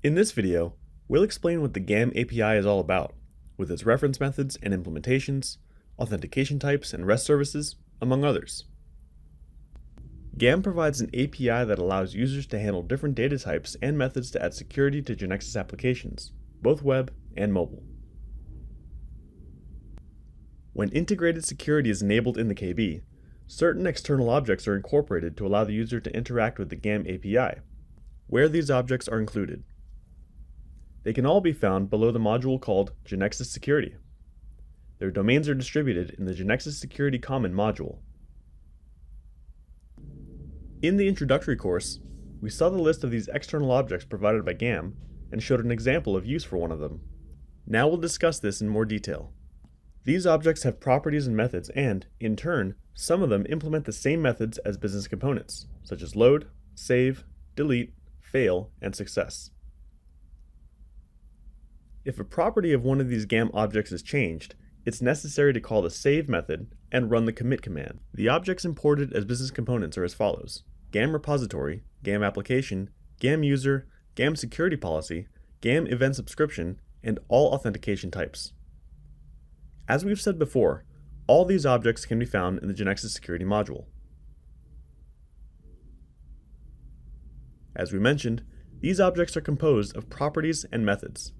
In this video, we'll explain what the Gam API is all about, with its reference methods and implementations, authentication types and REST services, among others. Gam provides an API that allows users to handle different data types and methods to add security to Genexus applications, both web and mobile. When integrated security is enabled in the KB, certain external objects are incorporated to allow the user to interact with the Gam API, where these objects are included. They can all be found below the module called Genexus Security. Their domains are distributed in the Genexus Security Common module. In the introductory course, we saw the list of these external objects provided by Gam and showed an example of use for one of them. Now we'll discuss this in more detail. These objects have properties and methods and, in turn, some of them implement the same methods as business components, such as load, save, delete, fail, and success. If a property of one of these Gam objects is changed, it's necessary to call the save method and run the commit command. The objects imported as business components are as follows: Gam repository, Gam application, Gam user, Gam security policy, Gam event subscription, and all authentication types. As we've said before, all these objects can be found in the Genexus security module. As we mentioned, these objects are composed of properties and methods.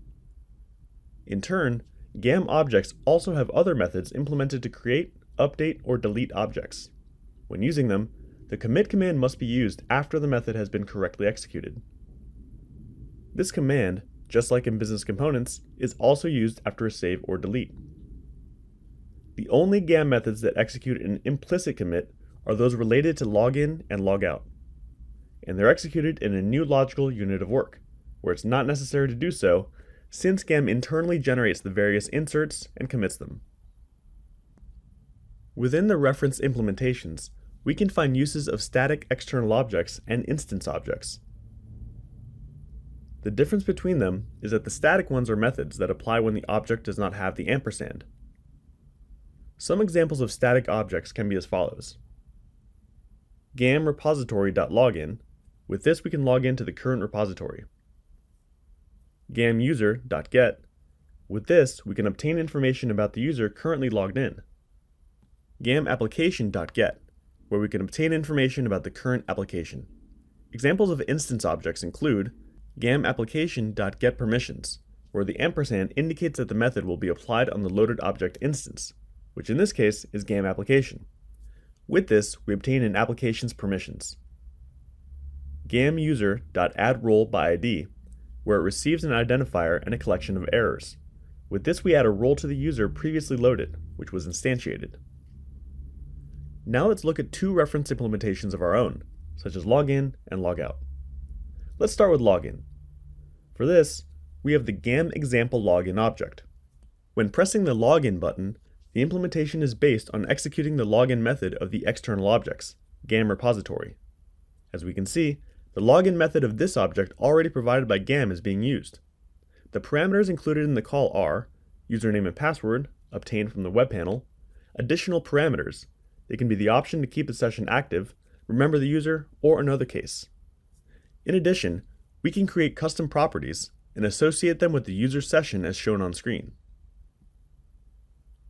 In turn, Gam objects also have other methods implemented to create, update, or delete objects. When using them, the commit command must be used after the method has been correctly executed. This command, just like in business components, is also used after a save or delete. The only Gam methods that execute an implicit commit are those related to login and logout, and they're executed in a new logical unit of work, where it's not necessary to do so, since Gam internally generates the various inserts and commits them. Within the reference implementations, we can find uses of static external objects and instance objects. The difference between them is that the static ones are methods that apply when the object does not have the ampersand. Some examples of static objects can be as follows. Gam repository.login. With this we can log into the current repository. Gam user.get. With this we can obtain information about the user currently logged in. Gam application.get, where we can obtain information about the current application. Examples of instance objects include Gam application.getPermissions, where the ampersand indicates that the method will be applied on the loaded object instance, which in this case is Gam application. With this, we obtain an application's permissions. Gam user.addRole by ID, where it receives an identifier and a collection of errors. With this, we add a role to the user previously loaded, which was instantiated. Now let's look at two reference implementations of our own, such as login and logout. Let's start with login. For this, we have the Gam example login object. When pressing the login button, the implementation is based on executing the login method of the external objects, Gam repository. As we can see, the login method of this object already provided by Gam is being used. The parameters included in the call are username and password, obtained from the web panel, additional parameters. They can be the option to keep the session active, remember the user, or another case. In addition, we can create custom properties and associate them with the user session as shown on screen.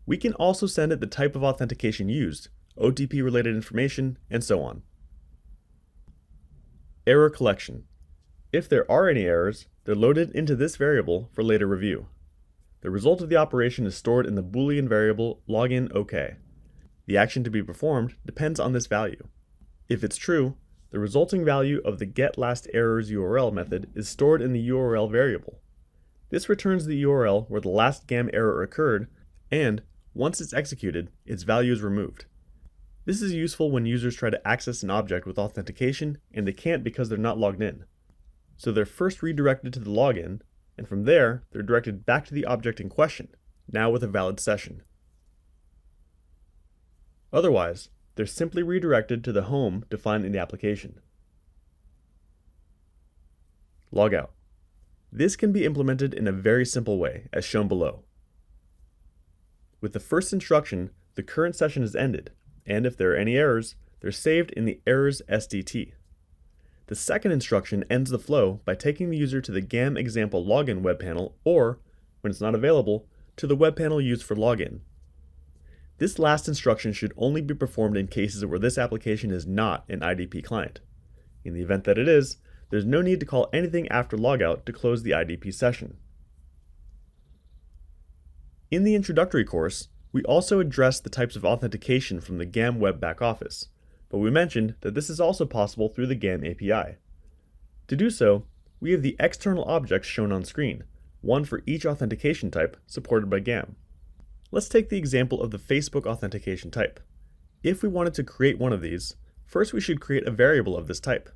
We can also send it the type of authentication used, OTP-related information, and so on. Error collection. If there are any errors, they're loaded into this variable for later review. The result of the operation is stored in the Boolean variable login OK. The action to be performed depends on this value. If it's true, the resulting value of the getLastErrors URL method is stored in the URL variable. This returns the URL where the last Gam error occurred, and once it's executed, its value is removed. This is useful when users try to access an object with authentication and they can't because they're not logged in. So they're first redirected to the login, and from there, they're directed back to the object in question, now with a valid session. Otherwise, they're simply redirected to the home defined in the application. Logout. This can be implemented in a very simple way, as shown below. With the first instruction, the current session is ended, and if there are any errors, they're saved in the errors SDT. The The second instruction ends the flow by taking the user to the Gam example login web panel or, when it's not available, to the web panel used for login. This last instruction should only be performed in cases where this application is not an IDP client. In the event that it is, there's no need to call anything after logout to close the IDP session. In the introductory course, we also addressed the types of authentication from the Gam web backoffice, but we mentioned that this is also possible through the Gam API. To do so, we have the external objects shown on screen, one for each authentication type supported by Gam. Let's take the example of the Facebook authentication type. If we wanted to create one of these, first we should create a variable of this type.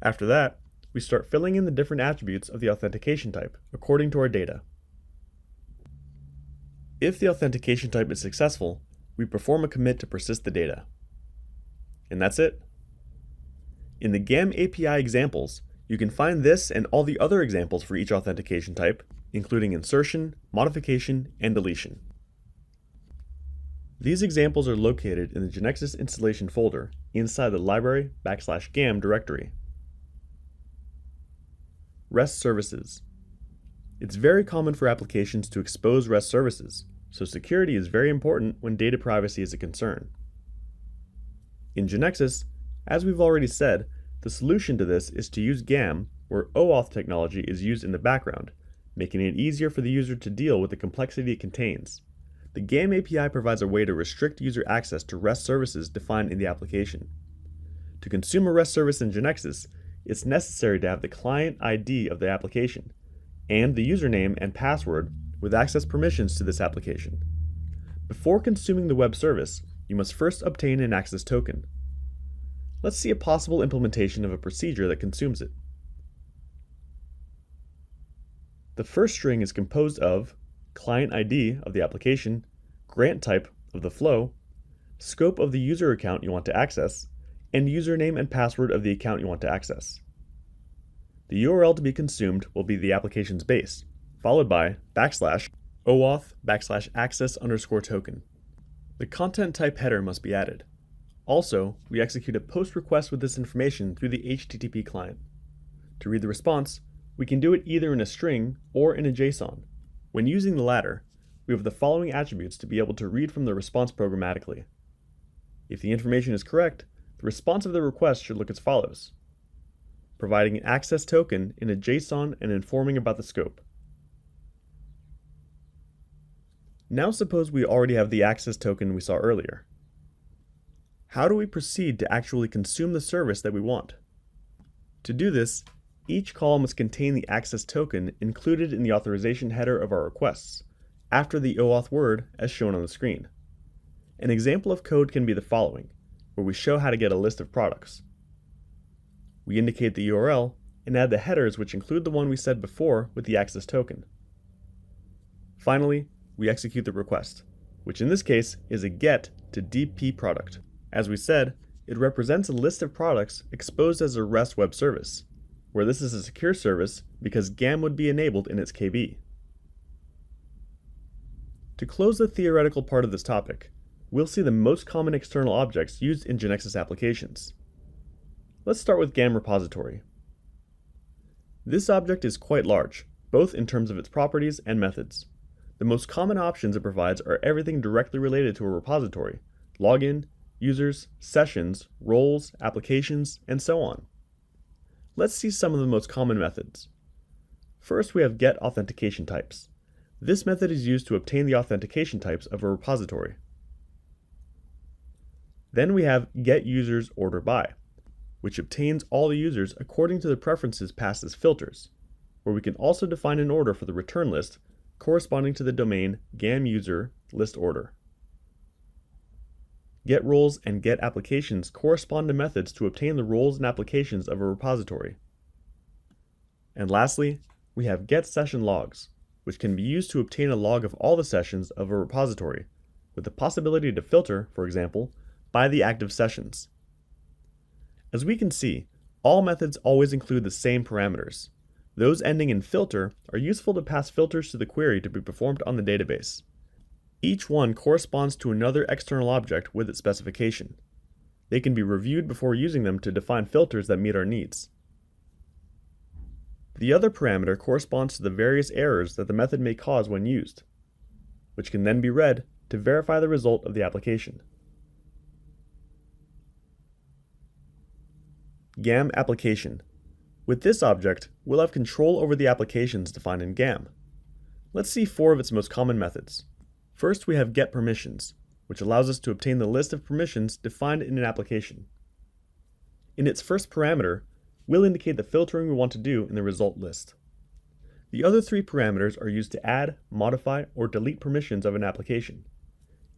After that, we start filling in the different attributes of the authentication type according to our data. If the authentication type is successful, we perform a commit to persist the data. And that's it. In the Gam API examples, you can find this and all the other examples for each authentication type, including insertion, modification, and deletion. These examples are located in the Genexus installation folder inside the library/gam directory. REST services. It's very common for applications to expose REST services, so security is very important when data privacy is a concern. In Genexus, as we've already said, the solution to this is to use Gam, where OAuth technology is used in the background, making it easier for the user to deal with the complexity it contains. The Gam API provides a way to restrict user access to REST services defined in the application. To consume a REST service in Genexus, it's necessary to have the client ID of the application, and the username and password with access permissions to this application. Before consuming the web service, you must first obtain an access token. Let's see a possible implementation of a procedure that consumes it. The first string is composed of client ID of the application, grant type of the flow, scope of the user account you want to access, and username and password of the account you want to access. The URL to be consumed will be the application's base, followed by /OAuth/access_token. The content type header must be added. Also, we execute a POST request with this information through the HTTP client. To read the response, we can do it either in a string or in a JSON. When using the latter, we have the following attributes to be able to read from the response programmatically. If the information is correct, the response of the request should look as follows: providing an access token in a JSON and informing about the scope. Now suppose we already have the access token we saw earlier. How do we proceed to actually consume the service that we want? To do this, each call must contain the access token included in the authorization header of our requests, after the OAuth word as shown on the screen. An example of code can be the following, where we show how to get a list of products. We indicate the URL and add the headers which include the one we said before with the access token. Finally, we execute the request, which in this case is a get to DP product. As we said, it represents a list of products exposed as a REST web service, where this is a secure service because Gam would be enabled in its KB. To close the theoretical part of this topic, we'll see the most common external objects used in Genexus applications. Let's start with Gam repository. This object is quite large, both in terms of its properties and methods. The most common options it provides are everything directly related to a repository: login, users, sessions, roles, applications, and so on. Let's see some of the most common methods. First, we have get authentication types. This method is used to obtain the authentication types of a repository. Then we have get users order by, which obtains all the users according to the preferences passed as filters, where we can also define an order for the return list corresponding to the domain gam user list order. Get roles and get applications correspond to methods to obtain the roles and applications of a repository. And lastly, we have get session logs, which can be used to obtain a log of all the sessions of a repository, with the possibility to filter, for example, by the active sessions. As we can see, all methods always include the same parameters. Those ending in filter are useful to pass filters to the query to be performed on the database. Each one corresponds to another external object with its specification. They can be reviewed before using them to define filters that meet our needs. The other parameter corresponds to the various errors that the method may cause when used, which can then be read to verify the result of the application. Gam application. With this object, we'll have control over the applications defined in Gam. Let's see 4 of its most common methods. First, we have getPermissions, which allows us to obtain the list of permissions defined in an application. In its first parameter, we'll indicate the filtering we want to do in the result list. The other 3 parameters are used to add, modify, or delete permissions of an application.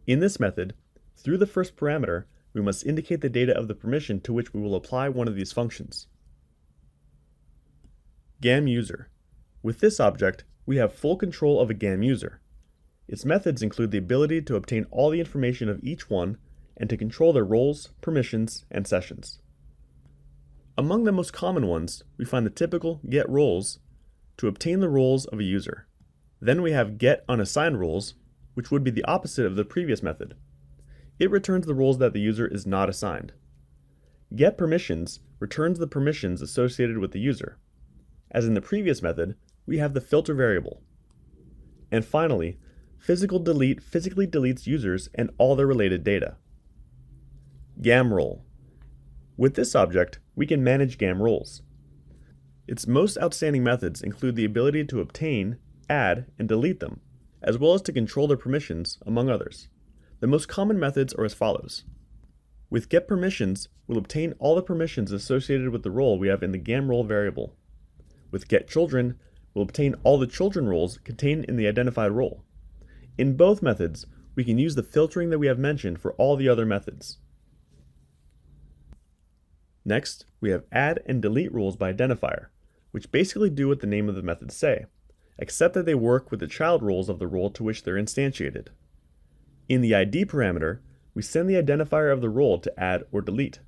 In this method, through the first parameter, we must indicate the data of the permission to which we will apply one of these functions. Gam user. With this object, we have full control of a Gam user. Its methods include the ability to obtain all the information of each one and to control their roles, permissions, and sessions. Among the most common ones, we find the typical getRoles to obtain the roles of a user. Then we have getUnassignedRoles, which would be the opposite of the previous method. It returns the roles that the user is not assigned. getPermissions returns the permissions associated with the user. As in the previous method, we have the filter variable. And finally, physicalDelete physically deletes users and all their related data. GamRole. With this object, we can manage Gam roles. Its most outstanding methods include the ability to obtain, add, and delete them, as well as to control their permissions, among others. The most common methods are as follows. With getPermissions, we'll obtain all the permissions associated with the role we have in the GamRole variable. With getChildren, we'll obtain all the children roles contained in the identified role. In both methods, we can use the filtering that we have mentioned for all the other methods. Next, we have add and delete rules by identifier, which basically do what the name of the methods say, except that they work with the child roles of the role to which they're instantiated. In the ID parameter, we send the identifier of the role to add or delete.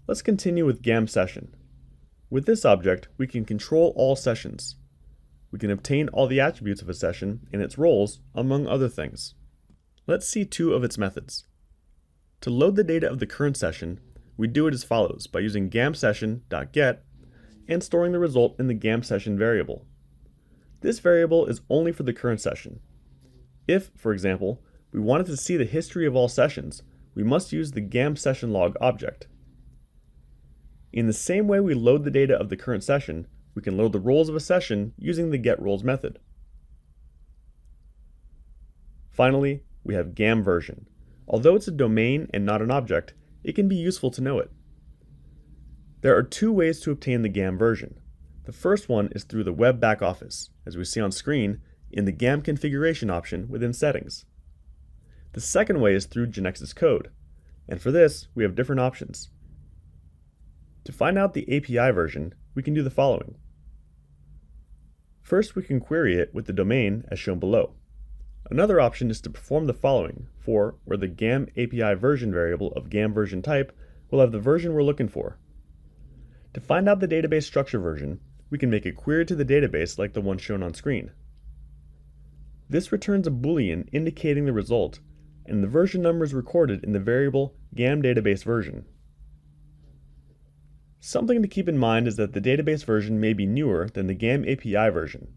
Let's continue with Gam session. With this object, we can control all sessions. We can obtain all the attributes of a session and its roles, among other things. Let's see 2 of its methods. To load the data of the current session, we do it as follows by using gamSession.get and storing the result in the gamSession variable. This variable is only for the current session. If, for example, we wanted to see the history of all sessions, we must use the gamSessionLog object. In the same way we load the data of the current session, we can load the roles of a session using the getRoles method. Finally, we have gamVersion. Although it's a domain and not an object, it can be useful to know it. There are 2 ways to obtain the Gam version. The first one is through the web backoffice, as we see on screen in the Gam configuration option within Settings. The second way is through Genexus code, and for this, we have different options. To find out the API version, we can do the following. First, we can query it with the domain as shown below. Another option is to perform the following for where the Gam API version variable of Gam version type will have the version we're looking for. To find out the database structure version, we can make a query to the database like the one shown on screen. This returns a boolean indicating the result, and the version number is recorded in the variable Gam database version. Something to keep in mind is that the database version may be newer than the Gam API version.